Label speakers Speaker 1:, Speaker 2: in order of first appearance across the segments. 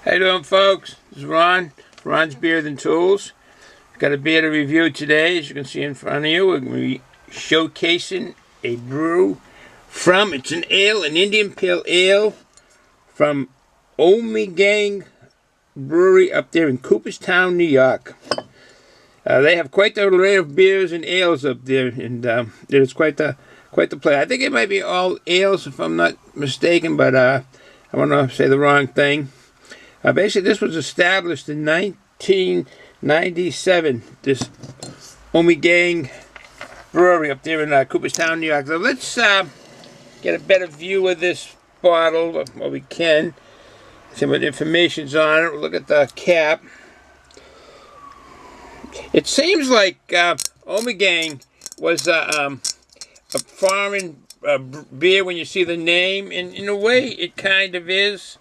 Speaker 1: How you doing, folks? This is Ron. Ron's Beer and Tools. Got a beer to review today. As you can see in front of you, we're going to be showcasing a brew from, it's an ale, an Indian Pale Ale from Ommegang Brewery up there in Cooperstown, New York. They have quite the array of beers and ales up there, and it's quite the play. I think it might be all ales, if I'm not mistaken, but I want to say the wrong thing. Basically, this was established in 1997, this Ommegang Brewery up there in Cooperstown, New York. So let's get a better view of this bottle, what we can. See what information's on it. We'll look at the cap. It seems like Ommegang was a foreign beer when you see the name, and in a way it kind of is.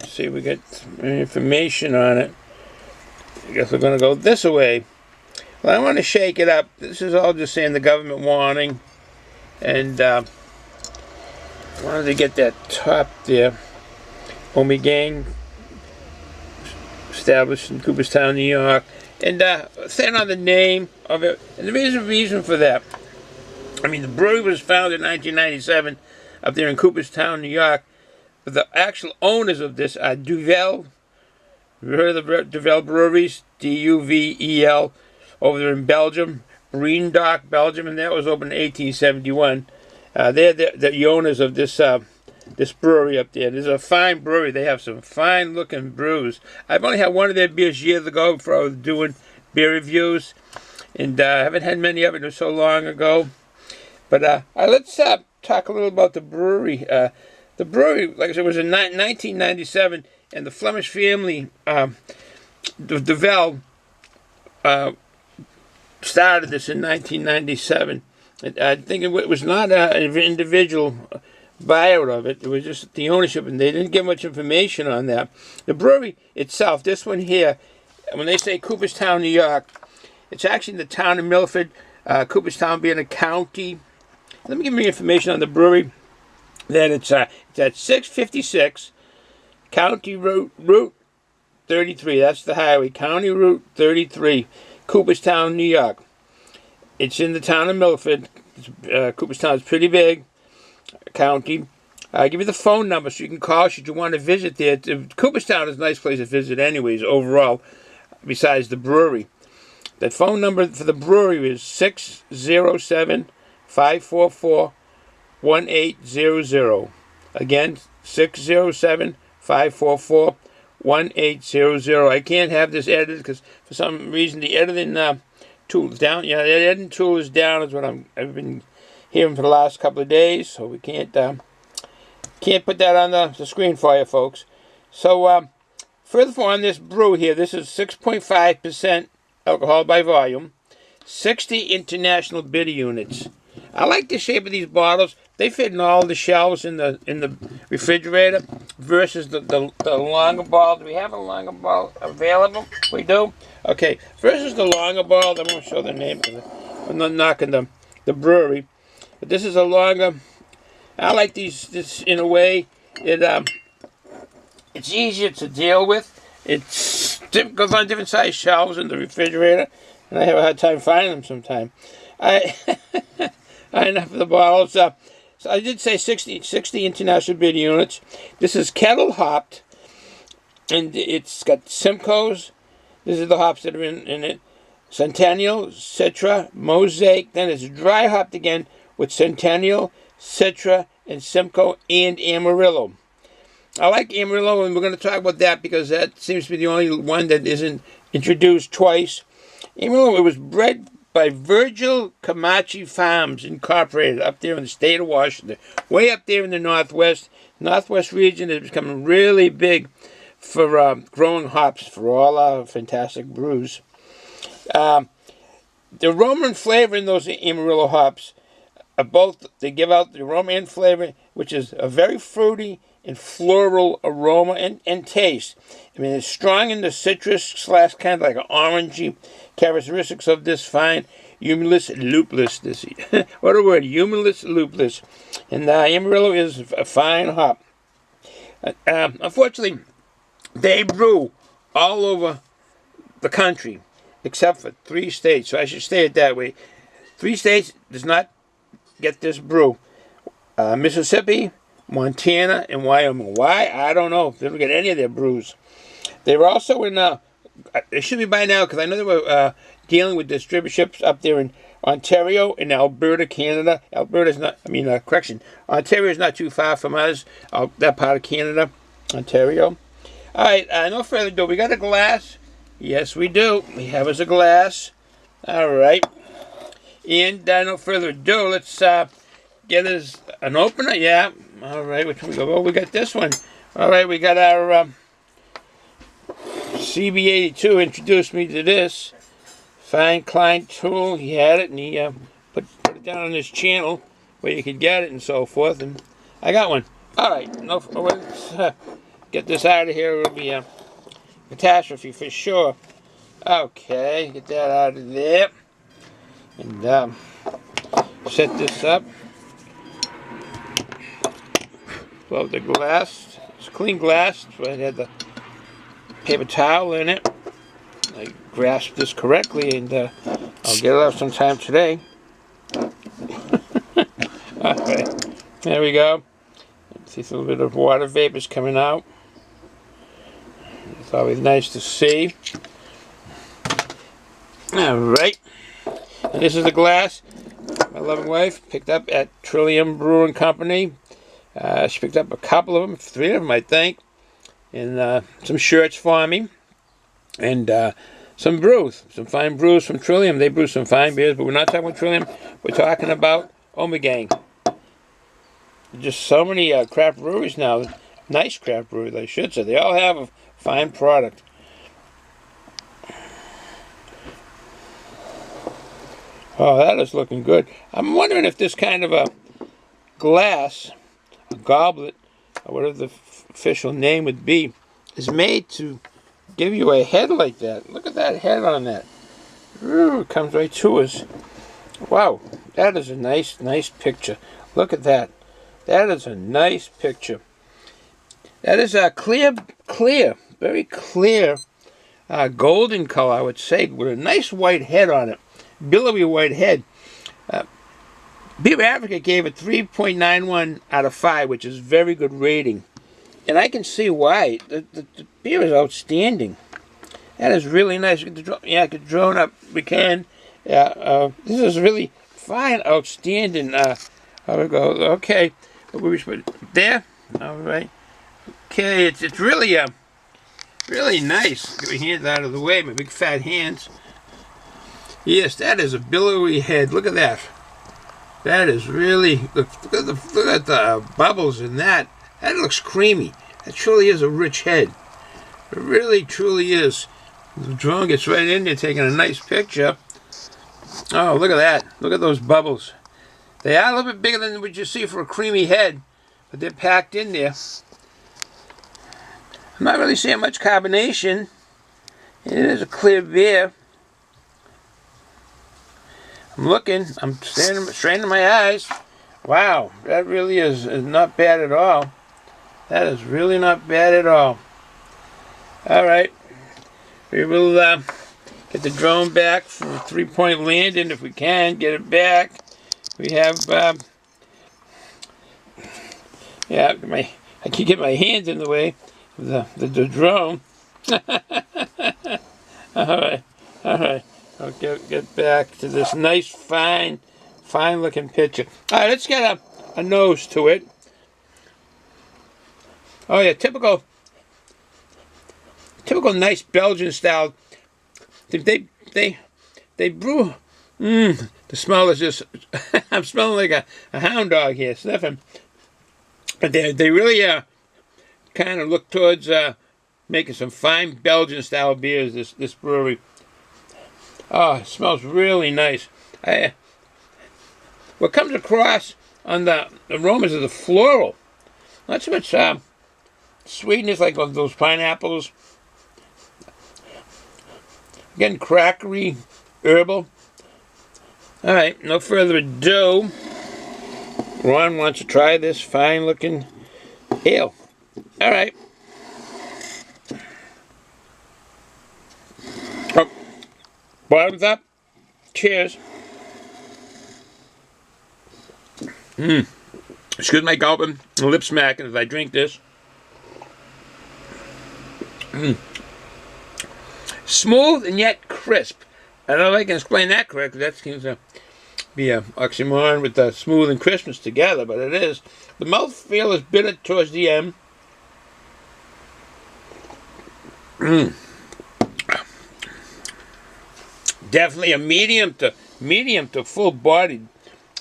Speaker 1: See, we get some information on it. I guess we're going to go this way. Well, I want to shake it up. This is all just saying the government warning. And I wanted to get that top there. Ommegang, established in Cooperstown, New York. And saying on the name of it. And there is a reason for that. I mean, the brewery was founded in 1997 up there in Cooperstown, New York. But the actual owners of this are Duvel. You heard of the Duvel Breweries? D-U-V-E-L, over there in Belgium, Breendonk, Belgium, and that was opened in 1871. They're the owners of this this brewery up there. This is a fine brewery. They have some fine-looking brews. I've only had one of their beers years ago before I was doing beer reviews, and I haven't had many of it. It was so long ago. But let's talk a little about the brewery. The brewery, like I said, was in 1997, and the Flemish family, Duvel, started this in 1997. I think it was not an individual buyout of it. It was just the ownership, and they didn't give much information on that. The brewery itself, this one here, when they say Cooperstown, New York, it's actually in the town of Milford, Cooperstown being a county. Let me give you information on the brewery. Then it's at 656 County Route 33. That's the highway. County Route 33, Cooperstown, New York. It's in the town of Milford. Cooperstown is pretty big county. I'll give you the phone number so you can call should you want to visit there. Cooperstown is a nice place to visit anyways, overall, besides the brewery. The phone number for the brewery is 607-544-1800. Again, 607-544-1800. I can't have this edited because for some reason the editing tool is down. Yeah, the editing tool is down. Is what I've been hearing for the last couple of days. So we can't put that on the screen for you, folks. So furthermore, on this brew here, this is 6.5% alcohol by volume, 60 international bitter units. I like the shape of these bottles. They fit in all the shelves in the refrigerator versus the longer bottle. Do we have a longer bottle available? We do? Okay. Versus the longer bottle. I'm going to show the name. I'm not knocking the brewery. But this is a longer. I like this in a way. It's easier to deal with. It goes on different size shelves in the refrigerator. And I have a hard time finding them sometimes. Enough of the bottles. So I did say 60 international bitter units. This is kettle hopped, and it's got SIMCOEs. These are the hops that are in it. CENTENNIAL, CITRA, MOSAIC. Then it's dry hopped again with CENTENNIAL, CITRA, and SIMCOE, and Amarillo. I like Amarillo, and we're going to talk about that because that seems to be the only one that isn't introduced twice. Amarillo, it was bred by Virgil Camachi Farms Incorporated up there in the state of Washington, way up there in the northwest region. It's becoming really big for growing hops for all our fantastic brews. The aroma and flavor in those Amarillo hops are both, they give out the aroma and flavor, which is a very fruity and floral aroma and taste. I mean, it's strong in the citrus / kind of like an orangey characteristics of this fine humulus lupulus. What a word, humulus lupulus. And Amarillo is a fine hop. Unfortunately, they brew all over the country, except for 3 states. So I should say it that way. 3 states does not get this brew. Mississippi, Montana, and Wyoming. Why? I don't know. They don't get any of their brews. They were also in, they should be by now, because I know they were dealing with distributorships up there in Ontario and Alberta, Canada. Alberta's not, Ontario is not too far from us, that part of Canada, Ontario. All right, no further ado. We got a glass. Yes, we do. We have us a glass. All right. And no further ado, let's get us an opener. Yeah. All right, which one we go? Oh, we got this one. All right, we got our CB82 introduced me to this fine Klein tool. He had it, and he put it down on his channel where you could get it and so forth. And I got one. All right, let's get this out of here. It'll be a catastrophe for sure. Okay, get that out of there, and set this up. Blow the glass. It's clean glass. That's why it had the paper towel in it. I grasped this correctly, and I'll get it off sometime today. Alright, there we go. See a little bit of water vapors coming out. It's always nice to see. Alright, and this is the glass my loving wife picked up at Trillium Brewing Company. She picked up a couple of them, 3 of them I think, and some shirts for me, and some brews, some fine brews from Trillium. They brew some fine beers, but we're not talking about Trillium. We're talking about Ommegang. Just so many craft breweries now, nice craft breweries I should say. They all have a fine product. Oh, that is looking good. I'm wondering if this kind of a glass, a goblet, or whatever the official name would be, is made to give you a head like that. Look at that head on that. Ooh, it comes right to us. Wow, that is a nice picture. Look at that. That is a nice picture. That is a clear, very clear, golden color, I would say, with a nice white head on it. Billowy white head. Beer Africa gave it 3.91 out of 5, which is very good rating. And I can see why. The beer is outstanding. That is really nice. Yeah, I could drone up. We can. Yeah, this is really fine, outstanding. How we go? Okay. We put it there. All right. Okay, it's really really nice. Get my hands out of the way. My big fat hands. Yes, that is a billowy head. Look at that. That is really, look at the bubbles in that. That looks creamy. That truly is a rich head. It really, truly is. The drone gets right in there taking a nice picture. Oh, look at that. Look at those bubbles. They are a little bit bigger than what you see for a creamy head, but they're packed in there. I'm not really seeing much carbonation. It is a clear beer. I'm looking, I'm straining my eyes. Wow, that really is not bad at all. That is really not bad at all. Alright, we will get the drone back for a 3-point landing if we can, get it back. We have, yeah, I can get my hands in the way of the drone. Alright, alright. I'll get back to this nice, fine looking picture. All right, let's get a nose to it. Oh yeah, typical nice Belgian style. They brew. The smell is just. I'm smelling like a hound dog here, sniffing. But they really kind of look towards making some fine Belgian style beers. This brewery. Oh, it smells really nice. What comes across on the aromas is the floral. Not so much sweetness like those pineapples. Again, crackery, herbal. All right, no further ado. Ron wants to try this fine-looking ale. All All right. Oh, bottoms up. Cheers. Excuse my gulping and lip smacking as I drink this. Smooth and yet crisp. I don't know if I can explain that correctly. That seems to be an oxymoron with the smooth and crispness together, but it is. The mouthfeel is bitter towards the end. Definitely a medium to full-bodied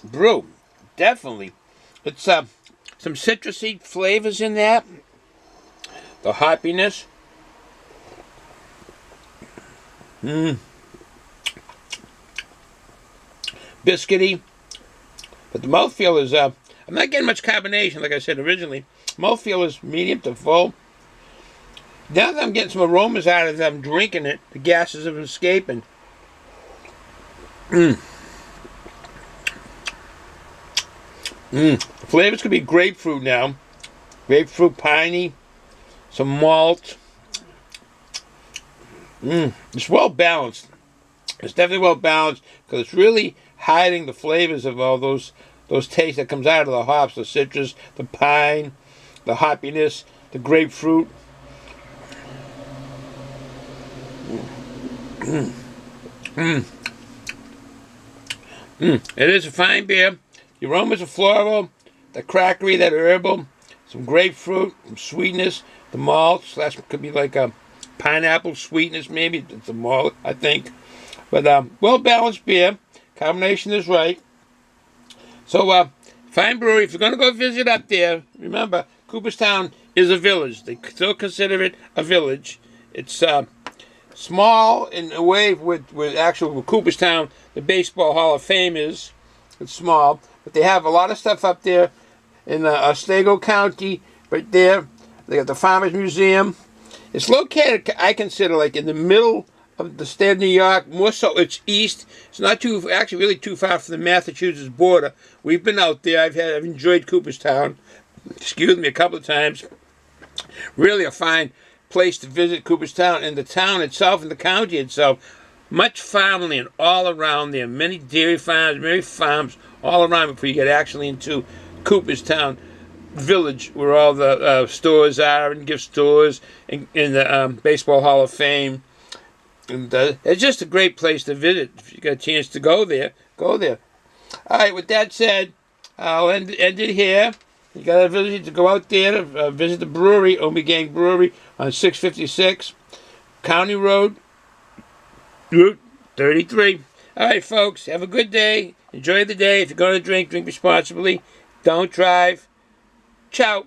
Speaker 1: brew. Definitely. It's some citrusy flavors in there. The hoppiness. Biscuity. But the mouthfeel is, I'm not getting much carbonation, like I said originally. Mouthfeel is medium to full. Now that I'm getting some aromas out of it, I'm drinking it. The gases are escaping. Flavors could be grapefruit now. Grapefruit, piney, some malt. It's well balanced. It's definitely well balanced because it's really hiding the flavors of all those tastes that comes out of the hops, the citrus, the pine, the hoppiness, the grapefruit. It is a fine beer. The aromas are floral, the crackery, that herbal, some grapefruit, some sweetness, the malt, slash could be like a pineapple sweetness, maybe it's a malt, I think. But well balanced beer. Combination is right. So fine brewery. If you're gonna go visit up there, remember Cooperstown is a village. They still consider it a village. It's small in a way with Cooperstown, the Baseball Hall of Fame is. It's small, but they have a lot of stuff up there in Otsego County, right there. They got the Farmers Museum. It's located, I consider, like in the middle of the state of New York. More so, it's east. It's not too, actually, really too far from the Massachusetts border. We've been out there. I've enjoyed Cooperstown. Excuse me, a couple of times. Really a fine place to visit, Cooperstown, and the town itself and the county itself. Much farmland all around there. Many dairy farms, many farms all around before you get actually into Cooperstown Village, where all the stores are and gift stores, in the Baseball Hall of Fame. And it's just a great place to visit. If you got a chance to go there, go there. All right, with that said, I'll end it here. You got to visit to go out there to visit the brewery, Ommegang Brewery, on 656 County Road, Route 33. All right, folks, have a good day. Enjoy the day. If you're going to drink, drink responsibly. Don't drive. Ciao.